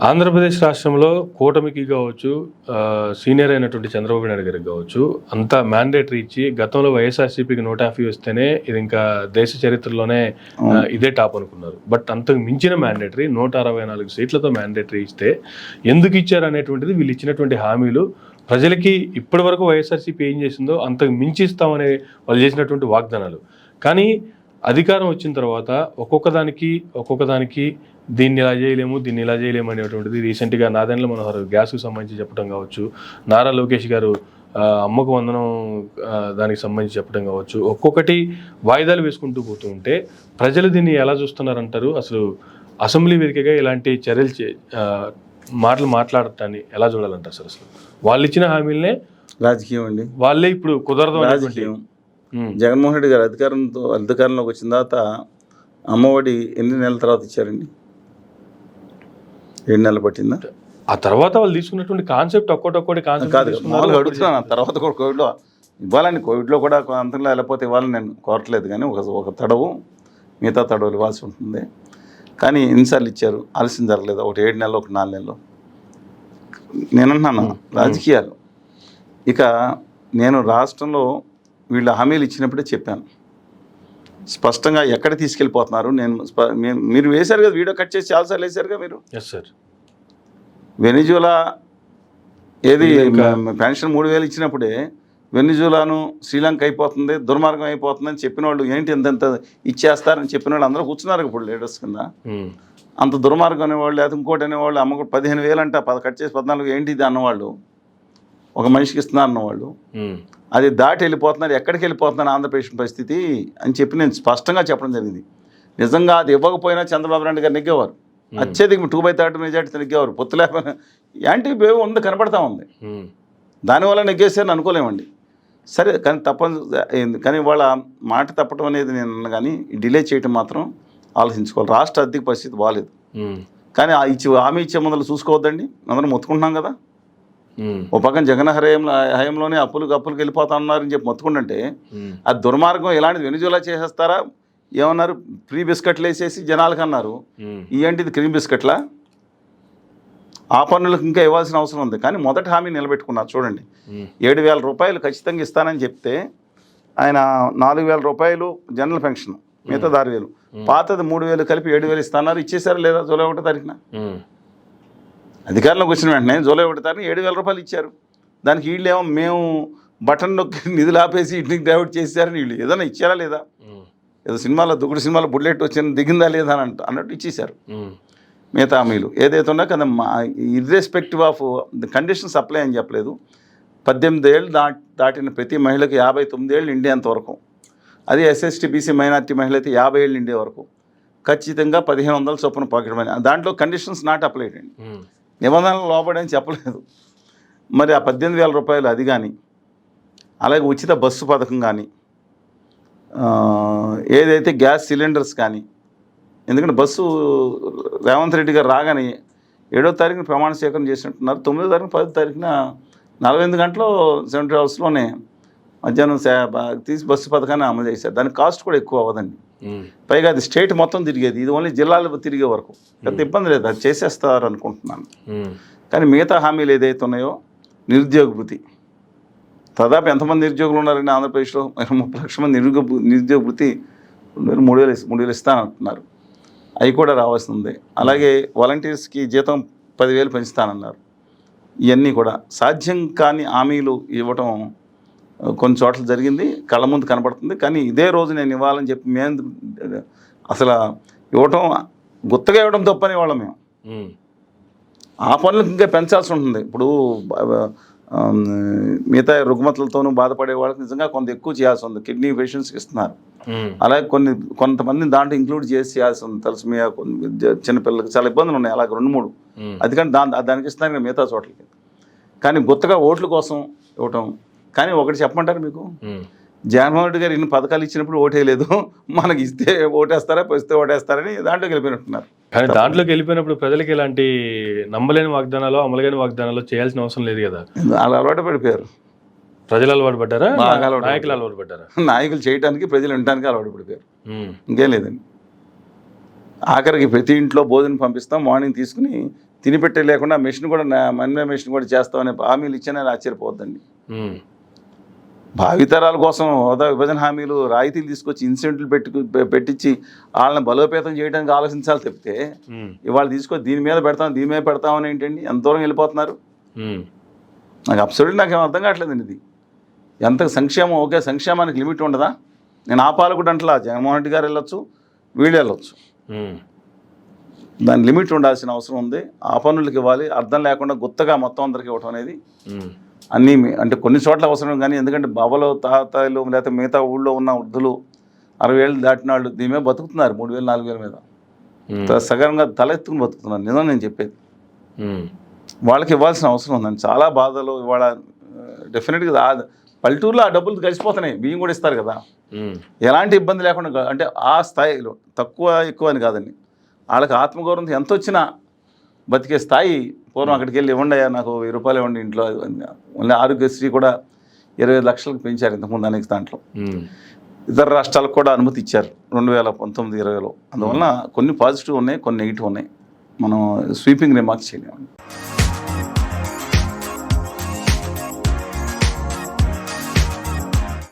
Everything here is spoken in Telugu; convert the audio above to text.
ఆంధ్రప్రదేశ్ రాష్ట్రంలో కూటమికి కావచ్చు, సీనియర్ అయినటువంటి చంద్రబాబు నాయుడు గారికి కావచ్చు, అంతా మ్యాండేటరీ ఇచ్చి గతంలో వైఎస్ఆర్సీపీకి 150 వస్తేనే ఇది ఇంకా దేశ చరిత్రలోనే ఇదే టాప్ అనుకున్నారు. బట్ అంతకు మించిన మ్యాండేటరీ 164 సీట్లతో మ్యాండేటరీ ఇస్తే ఎందుకు ఇచ్చారు అనేటువంటిది వీళ్ళు ఇచ్చినటువంటి హామీలు ప్రజలకి ఇప్పటి వరకు వైఎస్ఆర్సీపీ ఏం చేసిందో అంతకు మించి ఇస్తామనే వాళ్ళు చేసినటువంటి వాగ్దానాలు. కానీ అధికారం వచ్చిన తర్వాత ఒక్కొక్క దానికి దీన్ని ఇలా చేయలేము అనేటువంటిది రీసెంట్గా నాదెండ్ల మనోహర్ గ్యాస్కు సంబంధించి చెప్పడం కావచ్చు, నారా లోకేష్ గారు అమ్మకు వందనం దానికి సంబంధించి చెప్పడం కావచ్చు, ఒక్కొక్కటి వాయిదాలు వేసుకుంటూ పోతూ ఉంటే ప్రజలు దీన్ని ఎలా చూస్తున్నారంటారు? అసలు అసెంబ్లీ వేదికగా ఇలాంటి చర్యలు మాటలు మాట్లాడటాన్ని ఎలా చూడాలంటారు సార్? అసలు వాళ్ళు ఇచ్చిన హామీలనే రాజకీయం అండి, వాళ్ళే ఇప్పుడు కుదరదు రాజకీయం. జగన్మోహన్ రెడ్డి గారు అధికారంలోకి వచ్చిన తర్వాత అమ్మఒడి ఎన్ని నెలల తర్వాత ఇచ్చారండి? 7 నెలలు పట్టిందా? ఆ తర్వాత వాళ్ళు తీసుకున్నటువంటి కాన్సెప్ట్ ఒక్కొక్కటి కాన్సెప్ట్ కాదు, మామూలుగా అడుగుతున్నాను. తర్వాత కూడా కోవిడ్లో ఇవ్వాలని, కోవిడ్లో కూడా అంతలో వెళ్ళకపోతే ఇవ్వాలని నేను కోరట్లేదు, కానీ ఒక తడవు మిగతా తడవులు ఇవ్వాల్సి ఉంటుంది. కానీ ఎన్నిసార్లు ఇచ్చారు? ఆలస్యం జరగలేదు. ఒకటి 7 నెలలు, ఒకటి 4 నెలలు. నేనంటున్నాను రాజకీయాలు. ఇక నేను రాష్ట్రంలో వీళ్ళ హామీలు ఇచ్చినప్పుడే చెప్పాను స్పష్టంగా ఎక్కడ తీసుకెళ్ళిపోతున్నారు. మీరు వేశారు కదా, వీడియో కట్ చేసి చాలాసార్లు వేశారుగా మీరు. Yes sir. వెనిజులా ఏది పెన్షన్ 3000 ఇచ్చినప్పుడే వెనిజులాను శ్రీలంక అయిపోతుంది, దుర్మార్గం అయిపోతుంది అని చెప్పిన వాళ్ళు, ఏంటి ఎంత ఇచ్చేస్తారని చెప్పిన వాళ్ళు అందరూ కూర్చున్నారు ఇప్పుడు లీడర్స్ కింద. అంత దుర్మార్గం అనేవాళ్ళు, లేదా ఇంకోటి అనేవాళ్ళు, అమ్మకు 15,000 అంట, కట్ చేసి 14, ఏంటి ఇది అన్నవాళ్ళు, ఒక మనిషికి ఇస్తున్నారు అన్నవాళ్ళు, అది దాటి వెళ్ళిపోతున్నారు. ఎక్కడికి వెళ్ళిపోతున్నారు ఆంధ్రప్రదేశ్ పరిస్థితి అని చెప్పి నేను స్పష్టంగా చెప్పడం జరిగింది. నిజంగా అది ఇవ్వకపోయినా చంద్రబాబు నాయుడు గారు నెగ్గేవారు, అత్యధిక 2/3 మెజార్టీ నెగ్గేవారు. పొత్తు లేకపోయినా యాంటీ వేవ్ ఉంది, కనపడతా ఉంది. దానివల్ల నెగ్గేసారని అనుకోలేమండి. సరే, కానీ కానీ వాళ్ళ మాట తప్పడం అనేది నేను కానీ డిలే చేయటం మాత్రం ఆలోచించుకోవాలి. రాష్ట్ర ఆర్థిక పరిస్థితి బాగాలేదు, కానీ హామీ ఇచ్చే ముందర చూసుకోవద్దండి. అందరం మొత్తుకుంటున్నాం కదా. ఓ పక్కన జగన్ హయాంలోనే అప్పులకి వెళ్ళిపోతా ఉన్నారని చెప్పి మొత్తుకుంటుంటే, అది దుర్మార్గం. ఎలాంటిది వెనిజులా చేసేస్తారా? ఏమన్నారు? ఫ్రీ బిస్కెట్లు వేసేసి జనాలకు అన్నారు. ఏంటిది క్రీమ్ బిస్కెట్లా? ఆ పన్నులకు ఇంకా ఇవ్వాల్సిన అవసరం ఉంది. కానీ మొదటి హామీ నిలబెట్టుకున్నారు. చూడండి, 7,000 రూపాయలు ఖచ్చితంగా ఇస్తానని చెప్తే ఆయన 4,000 రూపాయలు జనరల్ పెన్షన్, మిగతా 6,000, పాతది 3,000 కలిపి 7,000 ఇస్తున్నారు. ఇచ్చేసారా లేదా? జూలై 1వ తారీఖున అధికారంలోకి వచ్చిన వెంటనే జూలై 1వ తారీఖున 7,000 రూపాయలు ఇచ్చారు. దానికి వీళ్ళేమో మేము బటన్ నొక్కి నిధులు ఆపేసి ఇంటికి డైవర్ట్ చేశారని వీళ్ళు ఏదైనా ఇచ్చారా లేదా? ఏదో దుగుడు సినిమాలో బుల్లెట్ వచ్చిన దిగిందా లేదా అని అన్నట్టు ఇచ్చేశారు. మిగతా హామీలు ఏదైతే ఉన్నా కదా, irrespective of the conditions apply అని చెప్పలేదు. 18 ఏళ్ళు దాటిన ప్రతి మహిళకి 59 ఏళ్ళు నిండేంత వరకు, అది ఎస్ఎస్టీ బీసీ మైనార్టీ మహిళ అయితే 50 ఏళ్ళు నిండే వరకు ఖచ్చితంగా 1,500 చొప్పున పాకెట్ మనీ. దాంట్లో కండిషన్స్ నాట్ అప్లైడ్ అండి, నిబంధనలు లోబడని చెప్పలేదు. మరి ఆ 18,000 రూపాయలు అది కానీ, అలాగే ఉచిత బస్సు పథకం కానీ, ఏదైతే గ్యాస్ సిలిండర్స్ కానీ, ఎందుకంటే బస్సు రేవంత్ రెడ్డి గారు రాగానే 7వ తారీఖున ప్రమాణ స్వీకారం చేసినట్టున్నారు. 9వ తారీఖున 10వ తారీఖున 48 గంటలు 70 అవర్స్లోనే మధ్యాహ్నం తీసి బస్సు పథకాన్ని అమలు చేశారు. దానికి కాస్ట్ కూడా ఎక్కువ అవ్వదండి. పైగా అది స్టేట్ మొత్తం తిరిగేది, ఇది ఓన్లీ జిల్లాలు తిరిగే వరకు పెద్ద ఇబ్బంది లేదు. అది చేసేస్తారు అనుకుంటున్నాను. కానీ మిగతా హామీలు ఏదైతే ఉన్నాయో, నిరుద్యోగ భృతి, దాదాపు ఎంతమంది నిరుద్యోగులు ఉన్నారండి ఆంధ్రప్రదేశ్లో? 30 లక్షల మంది నిరుద్యోగ భృతి 3,000 ఇస్తానంటున్నారు. అవి కూడా రావాల్సి ఉంది. అలాగే వాలంటీర్స్కి జీతం 10,000 పెంచుతానన్నారు. ఇవన్నీ కూడా సాధ్యం కాని హామీలు ఇవ్వటం కొన్ని చోట్ల జరిగింది, కళ్ళ ముందు కనపడుతుంది. కానీ ఇదే రోజు నేను ఇవ్వాలని చెప్పి మేము అసలు ఇవ్వటం, గుత్తగా ఇవ్వడం తప్పని వాళ్ళం మేము. ఆ పనులకు ఇంకా పెంచాల్సి ఉంటుంది. ఇప్పుడు మిగతా రుగ్మతలతోనూ బాధపడే వాళ్ళకి నిజంగా కొంత ఎక్కువ చేయాల్సి ఉంది. కిడ్నీ పేషెంట్స్కి ఇస్తున్నారు, అలాగే కొంతమంది దాంట్లో ఇంక్లూడ్ చేసి చేయాల్సి ఉంది. తలసిమియా, చిన్నపిల్లలకి చాలా ఇబ్బందులు ఉన్నాయి. అలాగే 2-3 అది కానీ దానికి ఇస్తున్నారు మిగతా చోట్లకి. కానీ గుత్తగా ఓట్ల కోసం ఇవ్వటం. కానీ ఒకటి చెప్పమంటారు మీకు, జగన్మోహన్ రెడ్డి గారు ఇన్ని పథకాలు ఇచ్చినప్పుడు ఓటేయలేదు, మనకి ఇస్తే ఓటేస్తారా, ఇస్తే ఓటేస్తారని దాంట్లోకి వెళ్ళిపోయినట్టున్నారు. కానీ దాంట్లోకి వెళ్ళిపోయినప్పుడు ప్రజలకి ఇలాంటి నమ్మలేని వాగ్దానాలు, అమలుగైన వాగ్దానాలు చేయాల్సిన అవసరం లేదు కదా. అలా అలవాటు పడిపోయారు. ప్రజలు అలవాటు పడ్డారా? నాయకులు అలవాటు పడ్డారా? నాయకులు చేయడానికి, ప్రజలు వినడానికి అలవాటు పడిపోయారు. ఇంకేం లేదండి. ఆఖరికి ప్రతి ఇంట్లో భోజనం పంపిస్తాం, మార్నింగ్ తీసుకుని తినిపెట్టే లేకుండా మెషిన్ కూడా మన్మే మెషిన్ కూడా చేస్తామనే హామీలు ఇచ్చినా ఆశ్చర్యపోవద్దండి. భావితరాల కోసం హోదా విభజన హామీలు రాయితీలు తీసుకొచ్చి ఇన్సెంటివ్లు పెట్టించి వాళ్ళని బలోపేతం చేయడానికి ఆలోచించాలి తప్పితే ఇవాళ తీసుకొచ్చి దీని మీద పెడతామని ఏంటండి, ఎంత దూరం వెళ్ళిపోతున్నారు. నాకు అబ్సల్యూట్లీ నాకేం అర్థం కావట్లేదండి. ఇది ఎంత సంక్షేమం, ఓకే సంక్షేమానికి లిమిట్ ఉండదా? నేను ఆ పాలకుడు అంటలా, జగన్మోహన్ రెడ్డి గారు వెళ్ళొచ్చు, వీళ్ళు వెళ్ళొచ్చు. దాని లిమిట్ ఉండాల్సిన అవసరం ఉంది. ఆ పనులకి ఇవ్వాలి, అర్థం లేకుండా గుత్తగా మొత్తం అందరికి ఇవ్వటం అనేది అన్నీ అంటే కొన్ని చోట్ల అవసరం. కానీ ఎందుకంటే బాబాలో తాతలు లేకపోతే మిగతా ఊళ్ళో ఉన్న వృద్ధులు 60 ఏళ్ళు దాటిన వాళ్ళు దీని మీద బతుకుతున్నారు, 3000 4000 మీద సగంగా తలెత్తుకుని బతుకుతున్నారు. నిజం నేను చెప్పేది. వాళ్ళకి ఇవ్వాల్సిన అవసరం ఉందండి. చాలా బాధలు ఇవాళ డెఫినెట్గా పల్లెటూరులో ఆ డబ్బులు కలిసిపోతున్నాయి, బియ్యం కూడా ఇస్తారు కదా, ఎలాంటి ఇబ్బంది లేకుండా. అంటే ఆ స్థాయిలో తక్కువ ఎక్కువ అని కాదండి, వాళ్ళకి ఆత్మగౌరవం ఎంత వచ్చినా బతికే స్థాయి. పూర్వం అక్కడికి వెళ్ళి ఇవ్వండి నాకు 1000 రూపాయలు ఇవ్వండి ఇంట్లో. ఓన్లీ ఆరోగ్యశ్రీ కూడా 25 లక్షలకు పెంచారు ఇంతకుముందు అనేక దాంట్లో. ఇతర రాష్ట్రాలకు కూడా అనుమతి ఇచ్చారు 2019-20లో. అందువలన కొన్ని పాజిటివ్ ఉన్నాయి, కొన్ని నెగిటివ్ ఉన్నాయి. మనం స్వీపింగ్ రిమార్క్స్ చేయలేమండి.